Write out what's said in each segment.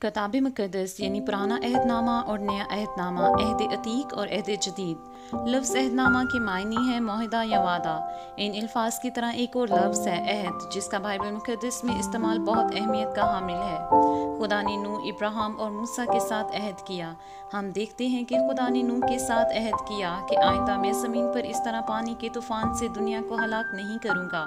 किताब मुक़द्दस यानी पुराना अहदनामा और नया अहदनामा, अहद अतीक और अहद जदीद। लफ्ज़ अहदनामा के मायने है मुआहदा या वादा। इन अल्फाज की तरह एक और लफ्ज़ है अहद, जिसका बाइबल मुक़द्दस में इस्तेमाल बहुत अहमियत का हामिल है। खुदा ने नूह, इब्राहिम और मूसा के साथ अहद किया। हम देखते हैं कि खुदा ने नूह के साथ अहद किया कि आइंदा मैं ज़मीन पर इस तरह पानी के तूफ़ान से दुनिया को हलाक नहीं करूँगा,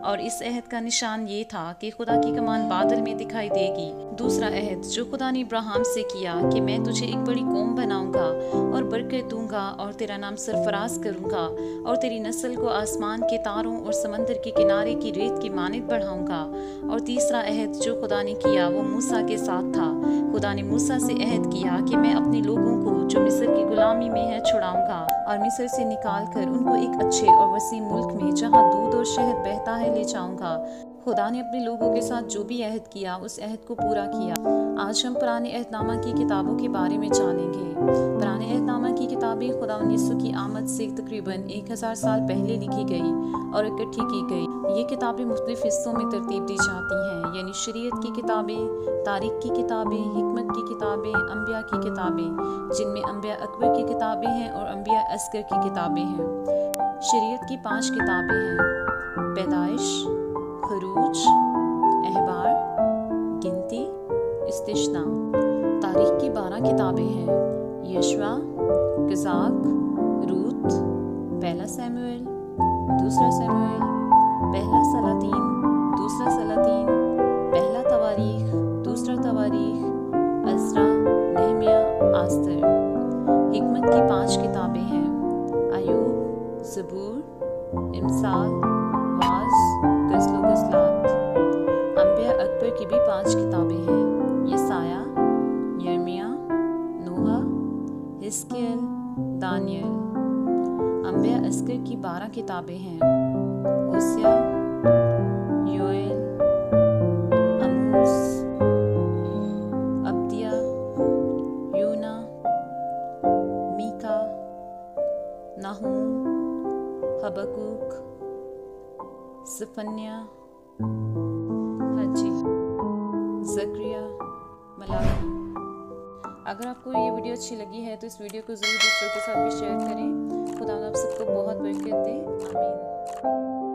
और इस अहद का निशान ये था कि खुदा की कमान बादल में दिखाई देगी। दूसरा अहद जो खुदा ने इब्राहिम से किया कि मैं तुझे एक बड़ी कौम बनाऊंगा और बरकत दूंगा और तेरा नाम सरफराज करूंगा और तेरी नस्ल को आसमान के तारों और समंदर के किनारे की रेत की मानद बढ़ाऊंगा। और तीसरा अहद जो खुदा ने किया वो मूसा के साथ था। खुदा ने मूसा से अहद किया कि मैं अपने लोगों को जो मिस्र की गुलामी में है छुड़ाऊंगा और मिस्र से निकाल कर उनको एक अच्छे और वसी मुल्क में जहाँ दूध और शहद बहता है ले जाऊंगा। खुदा ने अपने लोगों के साथ जो भी अहद किया उस अहद को पूरा किया। आज हम पुराने अहदनामा की किताबों के बारे में जानेंगे। पुराने अहदनामा की किताबें खुदा यीशु की आमद से तकरीबन 1000 साल पहले लिखी गई और इकट्ठी की गई। ये किताबें मुख्तलिफ हिस्सों में तरतीब दी जाती हैं, यानी शरीयत की किताबें, तारीख की किताबें, हिकमत की किताबें, अंबिया की किताबें, जिनमें अंबिया अकबर की किताबें हैं और अंबिया असगर की किताबें हैं। शरीयत की 5 किताबें हैं: पैदाइश, खरूज, अहबार, गिनती, इस्तिश्ना। तारीख की 12 किताबें हैं: यशवा, कज़ाक, रूत, पहला सैमुएल, दूसरा सैमुएल, पहला सलातीन, दूसरा सलातीन, पहला तवारीख, दूसरा तवारीख, अज़रा, नहमिया, आस्तर। हिकमत की 5 किताबें हैं: अय्यूब, ज़बूर, इमसाल, वाज़, गज़ल व गज़लात। अंबिया अकबर की भी 5 किताबें हैं: यसाया, यर्मिया, नूहा, हिस्कियल, दानियल। अंबिया असगर की 12 किताबें हैं: होसिया, Joel, Amos, Obadiah, Jonah, Micah, Nahum, Habakkuk, Zephaniah, Haggai, Zechariah, Malachi. अगर आपको ये वीडियो अच्छी लगी है तो इस वीडियो को ज़रूर दूसरों के साथ भी शेयर करें। खुदा आप सबको बहुत बरकत दे। आमीन।